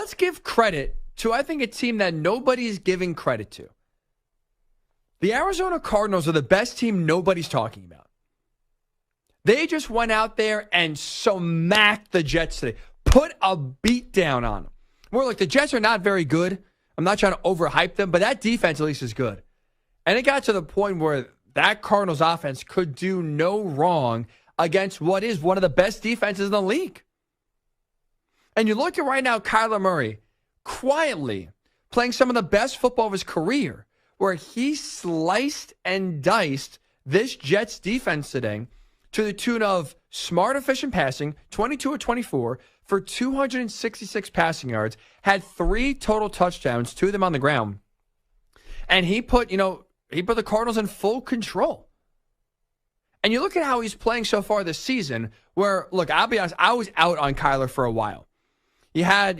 let's give credit to, I think, a team that nobody's giving credit to. The Arizona Cardinals are the best team nobody's talking about. They just went out there and smacked the Jets today. Put a beat down on them. We're like, the Jets are not very good. I'm not trying to overhype them, but that defense at least is good. And it got to the point where that Cardinals offense could do no wrong against what is one of the best defenses in the league. And you look at right now, Kyler Murray quietly playing some of the best football of his career, where he sliced and diced this Jets defense today to the tune of smart, efficient passing, 22 of 24 for 266 passing yards, had 3 total touchdowns, 2 of them on the ground. And he put the Cardinals in full control. And you look at how he's playing so far this season, where, look, I'll be honest, I was out on Kyler for a while. He had,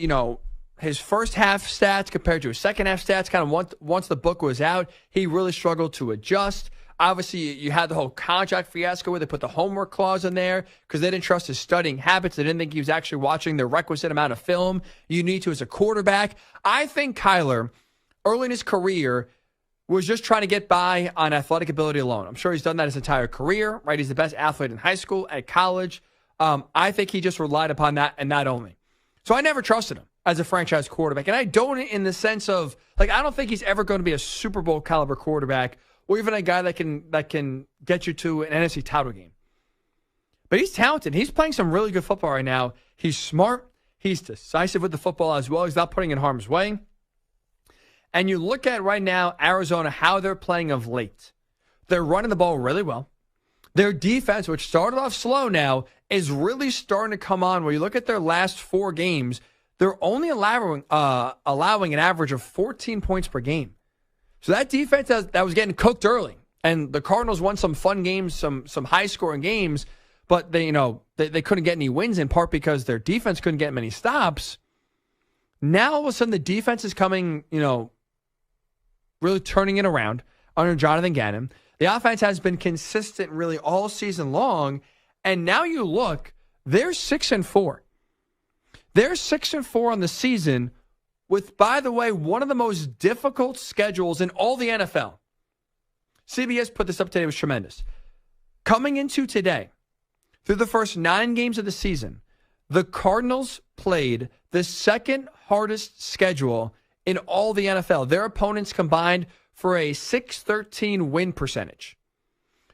his first half stats compared to his second half stats, kind of once the book was out, he really struggled to adjust. Obviously, you had the whole contract fiasco where they put the homework clause in there because they didn't trust his studying habits. They didn't think he was actually watching the requisite amount of film you need to as a quarterback. I think Kyler, early in his career, was just trying to get by on athletic ability alone. I'm sure he's done that his entire career, right? He's the best athlete in high school, at college. I think he just relied upon that and not only. So I never trusted him as a franchise quarterback. And I don't in the sense of, I don't think he's ever going to be a Super Bowl caliber quarterback or even a guy that can get you to an NFC title game. But he's talented. He's playing some really good football right now. He's smart. He's decisive with the football as well. He's not putting in harm's way. And you look at right now, Arizona, how they're playing of late. They're running the ball really well. Their defense, which started off slow now, is really starting to come on. Where you look at their last 4 games, they're only allowing an average of 14 points per game. So that defense that was getting cooked early, and the Cardinals won some fun games, some high-scoring games, but they couldn't get any wins in part because their defense couldn't get many stops. Now all of a sudden the defense is coming, really turning it around under Jonathan Gannon. The offense has been consistent really all season long, and now you look, they're 6-4. They're 6-4 on the season with, by the way, one of the most difficult schedules in all the NFL. CBS put this up today. It was tremendous. Coming into today, through the first 9 games of the season, the Cardinals played the second hardest schedule in all the NFL. Their opponents combined for a 613 win percentage.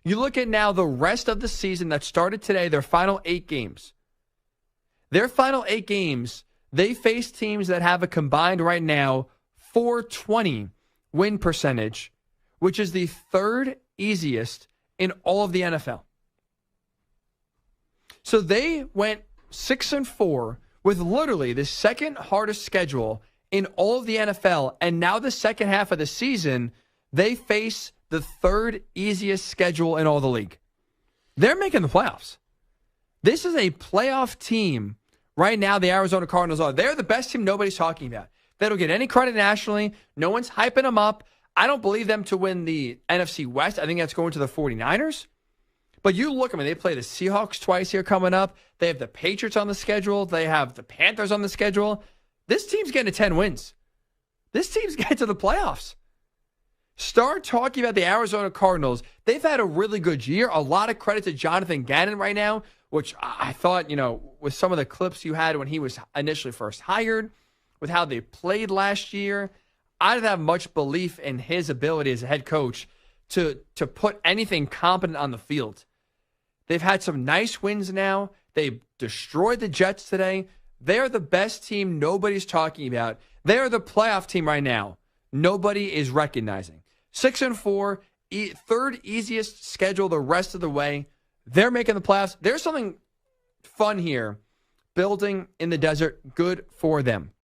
You look at now the rest of the season that started today, their final 8 games. Their final 8 games, they face teams that have a combined right now 420 win percentage, which is the 3rd easiest in all of the NFL. So they went 6-4 with literally the second hardest schedule in all of the NFL, and now the second half of the season, they face the 3rd easiest schedule in all the league. They're making the playoffs. This is a playoff team right now, the Arizona Cardinals are. They're the best team nobody's talking about. They don't get any credit nationally. No one's hyping them up. I don't believe them to win the NFC West. I think that's going to the 49ers. But you look, they play the Seahawks twice here coming up. They have the Patriots on the schedule. They have the Panthers on the schedule. This team's getting to 10 wins. This team's getting to the playoffs. Start talking about the Arizona Cardinals. They've had a really good year. A lot of credit to Jonathan Gannon right now, which I thought, with some of the clips you had when he was initially first hired, with how they played last year, I didn't have much belief in his ability as a head coach to put anything competent on the field. They've had some nice wins now. They destroyed the Jets today. They're the best team nobody's talking about. They're the playoff team right now. Nobody is recognizing. 6-4, 3rd easiest schedule the rest of the way. They're making the playoffs. There's something fun here. Building in the desert. Good for them.